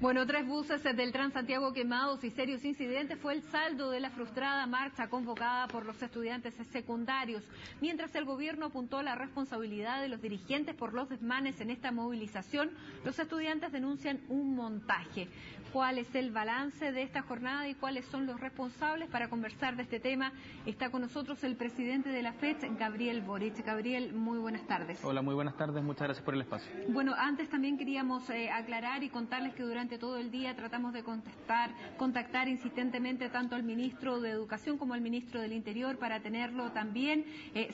Bueno, 3 buses del Transantiago quemados y serios incidentes fue el saldo de la frustrada marcha convocada por los estudiantes secundarios. Mientras el gobierno apuntó a la responsabilidad de los dirigentes por los desmanes en esta movilización, los estudiantes denuncian un montaje. ¿Cuál es el balance de esta jornada y cuáles son los responsables? Para conversar de este tema está con nosotros el presidente de la FET, Gabriel Boric. Gabriel, muy buenas tardes. Hola, muy buenas tardes, muchas gracias por el espacio. Bueno, antes también queríamos aclarar y contarles que durante todo el día tratamos de contactar insistentemente tanto al ministro de Educación como al ministro del Interior para tenerlo también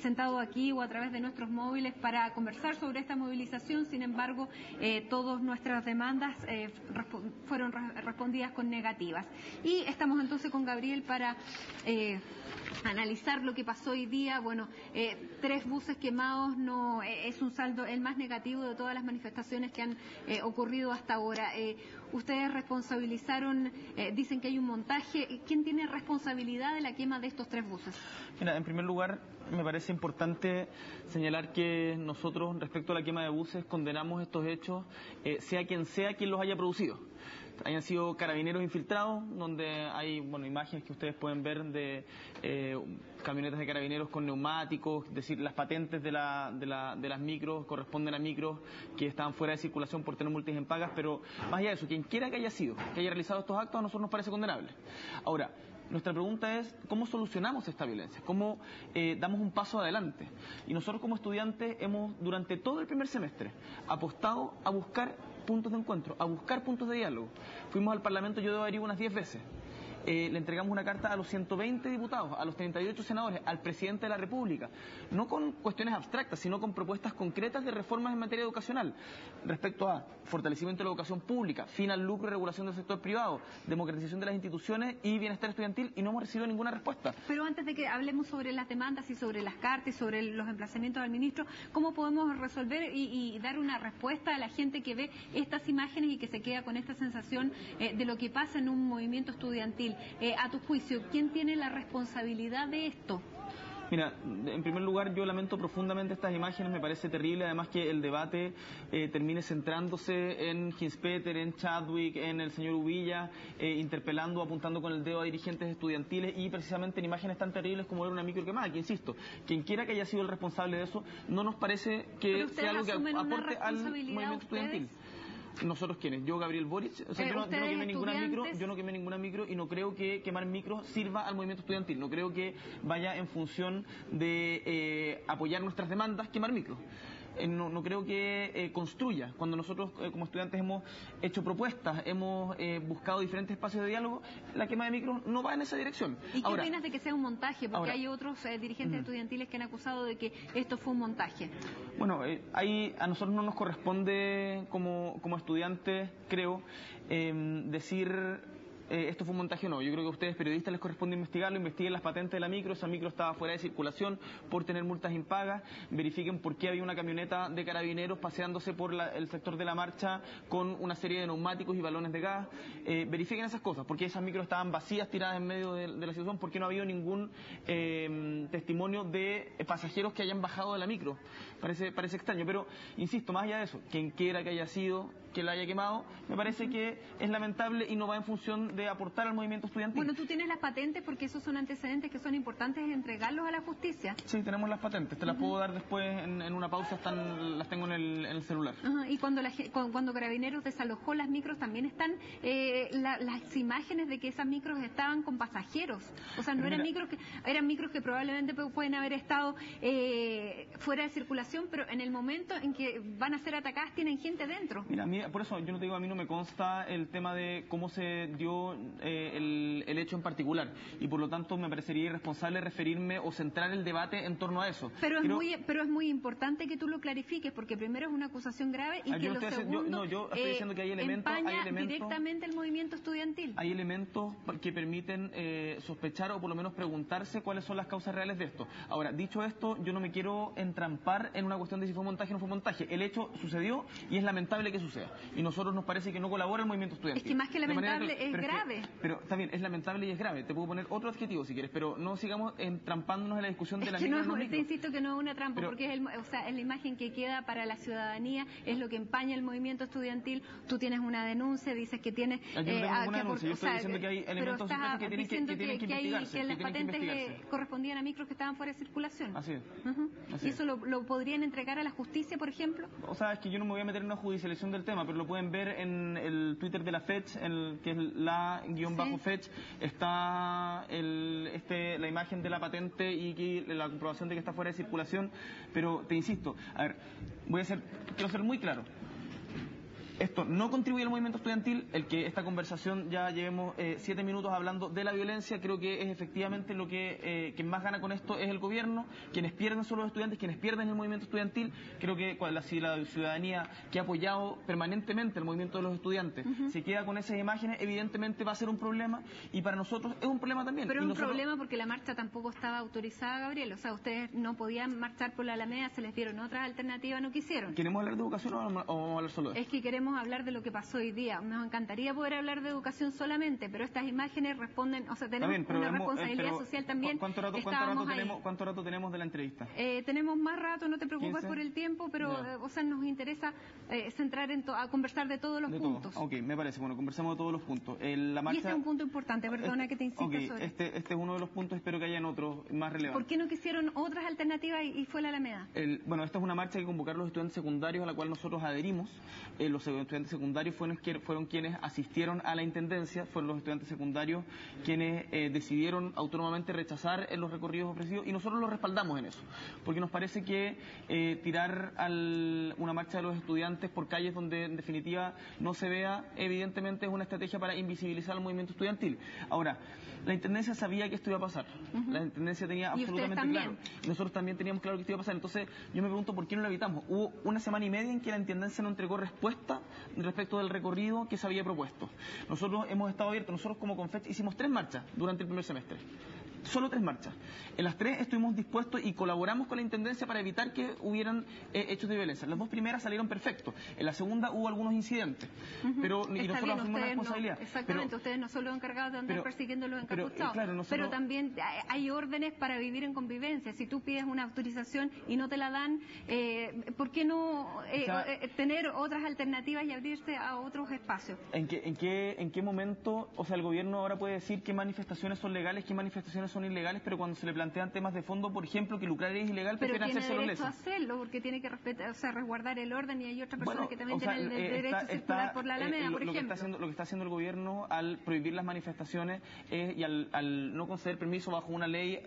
sentado aquí o a través de nuestros móviles para conversar sobre esta movilización. Sin embargo, todas nuestras demandas fueron respondidas con negativas. Y estamos entonces con Gabriel para analizar lo que pasó hoy día. Bueno, 3 buses quemados no es un saldo el más negativo de todas las manifestaciones que han ocurrido hasta ahora. Ustedes responsabilizaron, dicen que hay un montaje. ¿Quién tiene responsabilidad de la quema de estos 3 buses? Mira, en primer lugar, me parece importante señalar que nosotros, respecto a la quema de buses, condenamos estos hechos, sea quien los haya producido. Hayan sido carabineros infiltrados, donde hay imágenes que ustedes pueden ver de camionetas de carabineros con neumáticos, es decir, las patentes de las micros corresponden a micros que estaban fuera de circulación por tener multas impagas, pero más allá de eso, quien quiera que haya sido, que haya realizado estos actos, a nosotros nos parece condenable. Ahora, nuestra pregunta es, ¿cómo solucionamos esta violencia? ¿Cómo damos un paso adelante? Y nosotros como estudiantes hemos, durante todo el primer semestre, apostado a buscar puntos de encuentro, a buscar puntos de diálogo. Fuimos al Parlamento, yo debo haber ido unas 10 veces. Le entregamos una carta a los 120 diputados, a los 38 senadores, al presidente de la República, no con cuestiones abstractas, sino con propuestas concretas de reformas en materia educacional, respecto a fortalecimiento de la educación pública, fin al lucro y regulación del sector privado, democratización de las instituciones y bienestar estudiantil, y no hemos recibido ninguna respuesta. Pero antes de que hablemos sobre las demandas y sobre las cartas y sobre los emplazamientos al ministro, ¿cómo podemos resolver y dar una respuesta a la gente que ve estas imágenes y que se queda con esta sensación de lo que pasa en un movimiento estudiantil? A tu juicio, ¿quién tiene la responsabilidad de esto? Mira, en primer lugar, yo lamento profundamente estas imágenes, me parece terrible, además que el debate termine centrándose en Hinspeter, en Chadwick, en el señor Uvilla, interpelando, apuntando con el dedo a dirigentes estudiantiles y precisamente en imágenes tan terribles como era una micro quemada, que insisto, quien quiera que haya sido el responsable de eso, no nos parece que sea algo que aporte al movimiento estudiantil. ¿Nosotros quiénes? Yo, Gabriel Boric, o sea, yo no quemé ninguna micro y no creo que quemar micros sirva al movimiento estudiantil, no creo que vaya en función de apoyar nuestras demandas quemar micros. No creo que construya. Cuando nosotros como estudiantes hemos hecho propuestas, hemos buscado diferentes espacios de diálogo, la quema de micros no va en esa dirección. ¿Y qué opinas de que sea un montaje? Porque hay otros dirigentes estudiantiles que han acusado de que esto fue un montaje. Bueno, ahí a nosotros no nos corresponde como estudiantes, creo, decir esto fue un montaje o no. Yo creo que a ustedes periodistas les corresponde investigarlo, investiguen las patentes de la micro, esa micro estaba fuera de circulación por tener multas impagas, verifiquen por qué había una camioneta de carabineros paseándose por el sector de la marcha con una serie de neumáticos y balones de gas, verifiquen esas cosas, porque esas micros estaban vacías, tiradas en medio de la situación, porque no ha habido ningún testimonio de pasajeros que hayan bajado de la micro. Parece extraño, pero insisto, más allá de eso, quien quiera que haya sido, que la haya quemado, me parece que es lamentable y no va en función de aportar al movimiento estudiantil. Bueno, tú tienes las patentes porque esos son antecedentes que son importantes entregarlos a la justicia. Sí, tenemos las patentes, te las puedo dar después en una pausa, las tengo en el celular. Y cuando Carabineros desalojó las micros también están las imágenes de que esas micros estaban con pasajeros, o sea, no eran micros que probablemente pueden haber estado fuera de circulación, pero en el momento en que van a ser atacadas tienen gente dentro. Mira, por eso yo no te digo, a mí no me consta el tema de cómo se dio el hecho en particular, y por lo tanto me parecería irresponsable referirme o centrar el debate en torno a eso. Pero es muy importante que tú lo clarifiques, porque primero es una acusación grave y que lo segundo yo estoy diciendo que hay elementos directamente el movimiento estudiantil. Hay elementos que permiten sospechar o por lo menos preguntarse cuáles son las causas reales de esto. Ahora, dicho esto, yo no me quiero entrampar en una cuestión de si fue montaje o no fue montaje. El hecho sucedió y es lamentable que suceda, y nosotros nos parece que no colabora el movimiento estudiantil. Es que más que lamentable es grave. grave. Pero está bien, es lamentable y es grave. Te puedo poner otro adjetivo si quieres, pero no sigamos entrampándonos en la discusión de la micro. Te insisto que no es una trampa, porque es la imagen que queda para la ciudadanía, es lo que empaña el movimiento estudiantil. Tú tienes una denuncia, dices que tienes... Yo no tengo ninguna denuncia, yo estoy diciendo que hay elementos sospechosos que tienen que investigarse. Que las patentes correspondían a micros que estaban fuera de circulación. Así es. ¿Y eso lo podrían entregar a la justicia, por ejemplo? O sea, es que yo no me voy a meter en una judicialización del tema, pero lo pueden ver en el Twitter de la FECH, que es la-FECH, está la imagen de la patente y la comprobación de que está fuera de circulación, pero te insisto, a ver, quiero ser muy claro. Esto no contribuye al movimiento estudiantil. El que esta conversación ya llevemos 7 minutos hablando de la violencia, creo que es efectivamente lo que quien más gana con esto es el gobierno. Quienes pierden son los estudiantes, quienes pierden el movimiento estudiantil. Creo que si la ciudadanía que ha apoyado permanentemente el movimiento de los estudiantes se queda con esas imágenes, evidentemente va a ser un problema, y para nosotros es un problema también. Pero es un problema porque la marcha tampoco estaba autorizada, Gabriel. O sea, ustedes no podían marchar por la Alameda, se les dieron otras alternativas, no quisieron. ¿Queremos hablar de educación o vamos a hablar solo de esto? Es que queremos hablar de lo que pasó hoy día. Nos encantaría poder hablar de educación solamente, pero estas imágenes responden, o sea, tenemos una responsabilidad social también. ¿Cuánto rato tenemos de la entrevista? Tenemos más rato, no te preocupes 15. por el tiempo, pero o sea, nos interesa centrar a conversar de todos los puntos. Ok, me parece. Bueno, conversamos de todos los puntos. La marcha... Y este es un punto importante, perdona que te insista sobre este es uno de los puntos, espero que hayan otros más relevantes. ¿Por qué no quisieron otras alternativas y fue la Alameda? Bueno, esta es una marcha que convocaron los estudiantes secundarios a la cual nosotros adherimos. Los estudiantes secundarios fueron quienes asistieron a la intendencia, fueron los estudiantes secundarios quienes decidieron autónomamente rechazar los recorridos ofrecidos, y nosotros los respaldamos en eso, porque nos parece que tirar una marcha de los estudiantes por calles donde en definitiva no se vea, evidentemente es una estrategia para invisibilizar al movimiento estudiantil. Ahora, la intendencia sabía que esto iba a pasar, la intendencia tenía absolutamente claro, nosotros también teníamos claro que esto iba a pasar. Entonces yo me pregunto por qué no lo evitamos. Hubo una semana y media en que la intendencia no entregó respuesta respecto del recorrido que se había propuesto. Nosotros hemos estado abiertos, nosotros como Confech hicimos 3 marchas durante el primer semestre. Solo 3 marchas. En las 3 estuvimos dispuestos y colaboramos con la Intendencia para evitar que hubieran hechos de violencia. Las 2 primeras salieron perfectos. En la segunda hubo algunos incidentes. Y nosotros asumimos la responsabilidad. Exactamente, ustedes no son los encargados de andar persiguiendo los encapuchados. Pero también hay órdenes para vivir en convivencia. Si tú pides una autorización y no te la dan, ¿por qué no tener otras alternativas y abrirse a otros espacios? ¿En qué momento, o sea, el gobierno ahora puede decir qué manifestaciones son legales, qué manifestaciones son ilegales, pero cuando se le plantean temas de fondo, por ejemplo, que lucrar es ilegal, prefieren hacerse los lesos? Pero tiene derecho a hacerlo, porque tiene que respetar, o sea, resguardar el orden, y hay otras personas que también tienen el derecho a circular por la Alameda, por ejemplo. Lo que está haciendo el gobierno al prohibir las manifestaciones y al no conceder permiso bajo una ley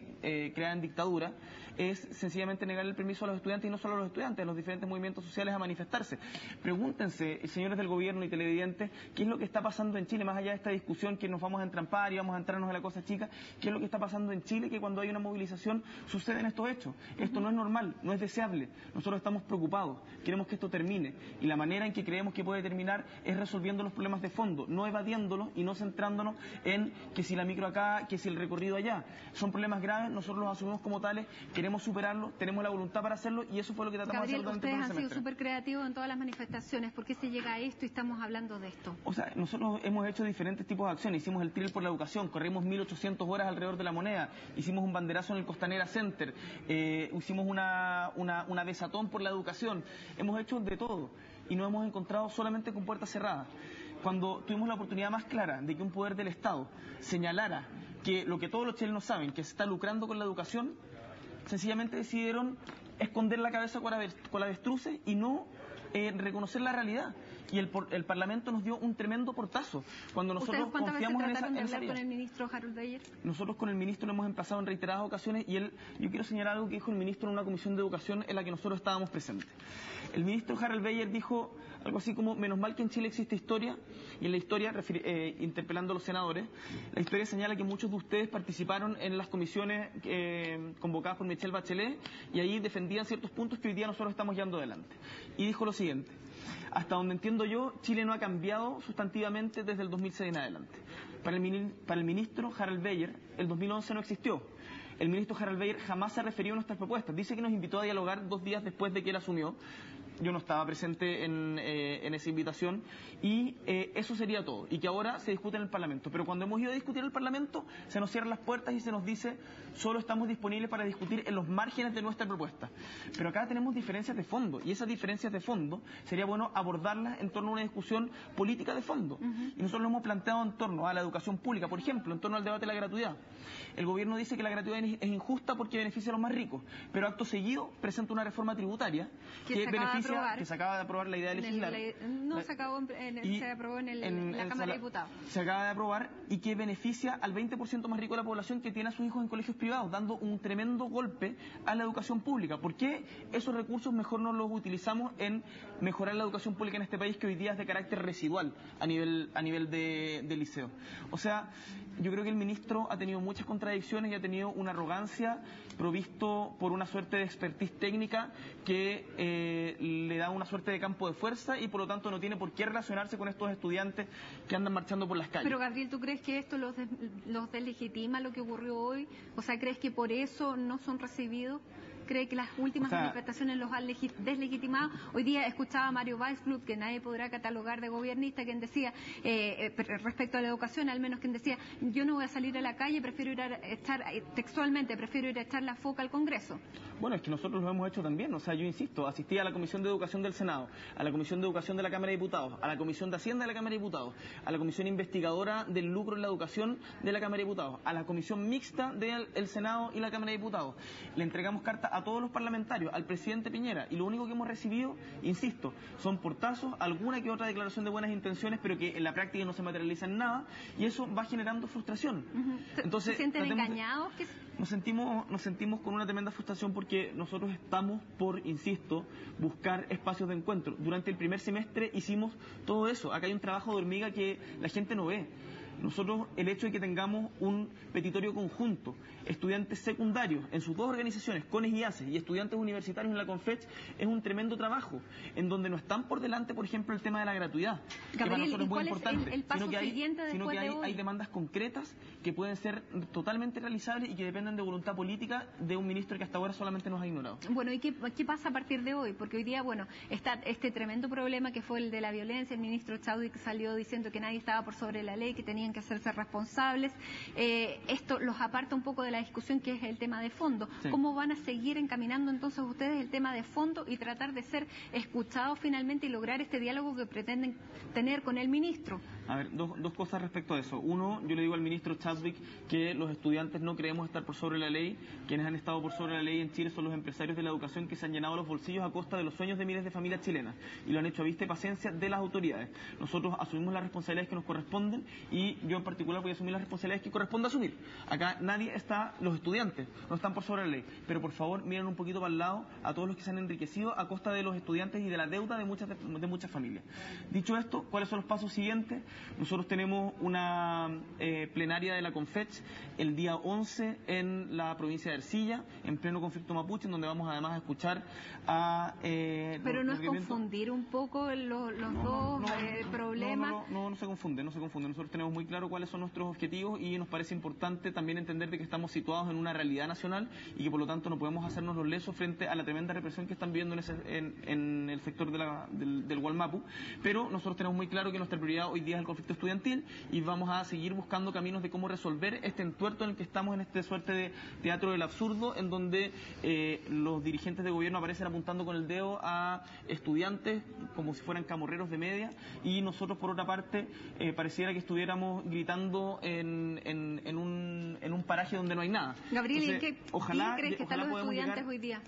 creada en dictadura, es sencillamente negar el permiso a los estudiantes, y no solo a los estudiantes, a los diferentes movimientos sociales a manifestarse. Pregúntense, señores del gobierno y televidentes, qué es lo que está pasando en Chile, más allá de esta discusión que nos vamos a entrampar y vamos a entrarnos en la cosa chica, qué es lo que está pasando en Chile, que cuando hay una movilización suceden estos hechos. Esto no es normal, no es deseable. Nosotros estamos preocupados, queremos que esto termine, y la manera en que creemos que puede terminar es resolviendo los problemas de fondo, no evadiéndolos y no centrándonos en que si la micro acá, que si el recorrido allá. Son problemas graves, nosotros los asumimos como tales, queremos superarlos, tenemos la voluntad para hacerlo, y eso fue lo que tratamos de hacer durante el primer semestre. Ustedes han sido súper creativos en todas las manifestaciones. ¿Por qué se llega a esto y estamos hablando de esto? O sea, nosotros hemos hecho diferentes tipos de acciones. Hicimos el Triel por la Educación, corrimos 1800 horas alrededor de la Moneda, hicimos un banderazo en el Costanera Center, hicimos una besatón por la educación. Hemos hecho de todo y nos hemos encontrado solamente con puertas cerradas. Cuando tuvimos la oportunidad más clara de que un poder del Estado señalara que lo que todos los chilenos saben, que se está lucrando con la educación, sencillamente decidieron esconder la cabeza con la avestruces y no reconocer la realidad. Y el Parlamento nos dio un tremendo portazo cuando nosotros confiamos en esa hablar con el ministro Harold Beyer? Nosotros con el ministro lo hemos emplazado en reiteradas ocasiones, y yo quiero señalar algo que dijo el ministro en una comisión de educación en la que nosotros estábamos presentes. El ministro Harold Beyer dijo algo así como: menos mal que en Chile existe historia, y en la historia, interpelando a los senadores, la historia señala que muchos de ustedes participaron en las comisiones convocadas por Michelle Bachelet, y ahí defendían ciertos puntos que hoy día nosotros estamos llevando adelante. Y dijo lo siguiente: hasta donde entiendo yo, Chile no ha cambiado sustantivamente desde el 2006 en adelante. Para el ministro Harold Beyer, el 2011 no existió. El ministro Harold Beyer jamás se refirió a nuestras propuestas. Dice que nos invitó a dialogar 2 días después de que él asumió. yo no estaba presente en esa invitación, y eso sería todo, y que ahora se discute en el Parlamento. Pero cuando hemos ido a discutir en el Parlamento, se nos cierran las puertas y se nos dice, solo estamos disponibles para discutir en los márgenes de nuestra propuesta. Pero acá tenemos diferencias de fondo, y esas diferencias de fondo sería bueno abordarlas en torno a una discusión política de fondo. Y nosotros lo hemos planteado en torno a la educación pública, por ejemplo, en torno al debate de la gratuidad. El gobierno dice que la gratuidad es injusta porque beneficia a los más ricos, pero acto seguido presenta una reforma tributaria que beneficia, que se acaba de aprobar la idea de legislar. Se aprobó en la Cámara de Diputados. Se acaba de aprobar y que beneficia al 20% más rico de la población que tiene a sus hijos en colegios privados, dando un tremendo golpe a la educación pública. ¿Por qué esos recursos mejor no los utilizamos en mejorar la educación pública en este país, que hoy día es de carácter residual a nivel de liceo? O sea, yo creo que el ministro ha tenido muchas contradicciones y ha tenido una arrogancia provisto por una suerte de expertise técnica que le da una suerte de campo de fuerza y por lo tanto no tiene por qué relacionarse con estos estudiantes que andan marchando por las calles. Pero Gabriel, ¿tú crees que esto los deslegitima lo que ocurrió hoy? O sea, ¿crees que por eso no son recibidos? ¿Cree que las últimas manifestaciones los han deslegitimado? Hoy día escuchaba a Mario Weissblut, que nadie podrá catalogar de gobernista, quien decía, respecto a la educación, al menos quien decía, yo no voy a salir a la calle, prefiero ir a echar, textualmente, prefiero ir a echar la foca al Congreso. Bueno, es que nosotros lo hemos hecho también. O sea, yo insisto, asistí a la Comisión de Educación del Senado, a la Comisión de Educación de la Cámara de Diputados, a la Comisión de Hacienda de la Cámara de Diputados, a la Comisión Investigadora del Lucro en la Educación de la Cámara de Diputados, a la Comisión Mixta del Senado y la Cámara de Diputados. Le entregamos carta a todos los parlamentarios, al presidente Piñera, y lo único que hemos recibido, insisto, son portazos, alguna que otra declaración de buenas intenciones, pero que en la práctica no se materializa en nada, y eso va generando frustración. Entonces, ¿se sienten engañados? Nos sentimos con una tremenda frustración porque nosotros estamos por, insisto, buscar espacios de encuentro. Durante el primer semestre hicimos todo eso. Acá hay un trabajo de hormiga que la gente no ve. Nosotros, el hecho de que tengamos un petitorio conjunto, estudiantes secundarios en sus dos organizaciones, CONES y ACES, y estudiantes universitarios en la CONFECH, es un tremendo trabajo, en donde no están por delante, por ejemplo, el tema de la gratuidad, Gabriel, que para nosotros es muy importante, el paso sino que hay demandas concretas que pueden ser totalmente realizables y que dependen de voluntad política de un ministro que hasta ahora solamente nos ha ignorado. Bueno, ¿y qué pasa a partir de hoy? Porque hoy día, bueno, está este tremendo problema que fue el de la violencia. El ministro Chadwick salió diciendo que nadie estaba por sobre la ley, que tenían que hacerse responsables. Esto los aparta un poco de la discusión, que es el tema de fondo. Sí. ¿Cómo van a seguir encaminando entonces ustedes el tema de fondo y tratar de ser escuchados finalmente y lograr este diálogo que pretenden tener con el ministro? A ver, dos cosas respecto a eso. Uno, yo le digo al ministro Chadwick que los estudiantes no creemos estar por sobre la ley. Quienes han estado por sobre la ley en Chile son los empresarios de la educación, que se han llenado los bolsillos a costa de los sueños de miles de familias chilenas, y lo han hecho a vista y paciencia de las autoridades. Nosotros asumimos las responsabilidades que nos corresponden, y yo en particular voy a asumir las responsabilidades que corresponde asumir. Acá nadie está, los estudiantes no están por sobre la ley, pero por favor miren un poquito para el lado a todos los que se han enriquecido a costa de los estudiantes y de la deuda de muchas familias. Dicho esto, ¿cuáles son los pasos siguientes? Nosotros tenemos una plenaria de la CONFECH el día 11 en la provincia de Ercilla, en pleno conflicto mapuche, en donde vamos además a escuchar a... pero no es confundir un poco los dos problemas. No se confunde. Nosotros tenemos muy claro cuáles son nuestros objetivos, y nos parece importante también entender de que estamos situados en una realidad nacional y que por lo tanto no podemos hacernos los lesos frente a la tremenda represión que están viviendo en el sector del Gualmapu. Pero nosotros tenemos muy claro que nuestra prioridad hoy día es el conflicto estudiantil, y vamos a seguir buscando caminos de cómo resolver este entuerto en el que estamos, en esta suerte de teatro del absurdo, en donde los dirigentes de gobierno aparecen apuntando con el dedo a estudiantes como si fueran camorreros de media, y nosotros por otra parte pareciera que estuviéramos gritando en un paraje donde no hay nada. Gabriel, entonces, ¿en qué crees que están los estudiantes hoy día?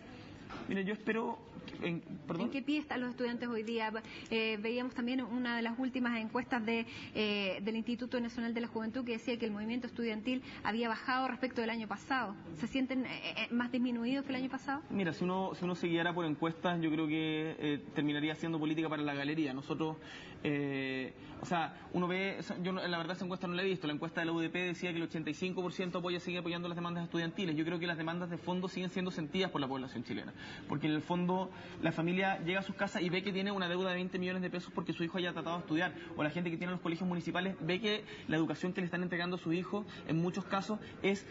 Mire, yo espero... ¿En qué pie están los estudiantes hoy día? Veíamos también una de las últimas encuestas del Instituto Nacional de la Juventud, que decía que el movimiento estudiantil había bajado respecto del año pasado. ¿Se sienten más disminuidos que el año pasado? Mira, si uno se guiara por encuestas, yo creo que terminaría siendo política para la galería. Nosotros, uno ve, yo la verdad esa encuesta no la he visto, la encuesta de la UDP decía que el 85% sigue apoyando las demandas estudiantiles. Yo creo que las demandas de fondo siguen siendo sentidas por la población chilena, porque en el fondo la familia llega a sus casas y ve que tiene una deuda de 20 millones de pesos porque su hijo haya tratado de estudiar, o la gente que tiene los colegios municipales ve que la educación que le están entregando a su hijo en muchos casos es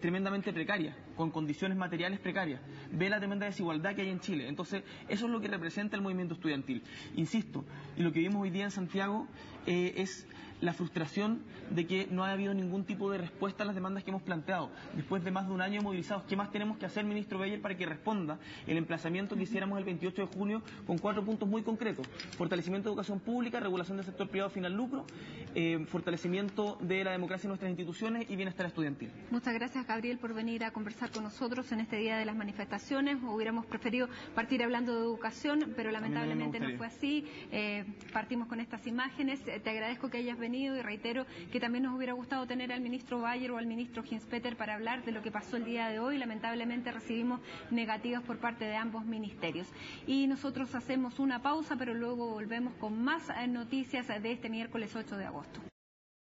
tremendamente precaria, con condiciones materiales precarias, ve la tremenda desigualdad que hay en Chile. Entonces, eso es lo que representa el movimiento estudiantil. Insisto, y lo que vimos hoy día en Santiago es la frustración de que no ha habido ningún tipo de respuesta a las demandas que hemos planteado. Después de más de un año movilizados, ¿qué más tenemos que hacer, ministro Beyer, para que responda el emplazamiento que hiciéramos el 28 de junio con 4 puntos muy concretos? Fortalecimiento de educación pública, regulación del sector privado fin al lucro, fortalecimiento de la democracia en nuestras instituciones y bienestar estudiantil. Muchas gracias, Gabriel, por venir a conversar con nosotros en este día de las manifestaciones. Hubiéramos preferido partir hablando de educación, pero lamentablemente no fue así. Partimos con estas imágenes. Te agradezco que hayas venido y reitero que también nos hubiera gustado tener al ministro Bayer o al ministro Hinspeter para hablar de lo que pasó el día de hoy. Lamentablemente recibimos negativas por parte de ambos ministerios. Y nosotros hacemos una pausa, pero luego volvemos con más noticias de este miércoles 8 de agosto.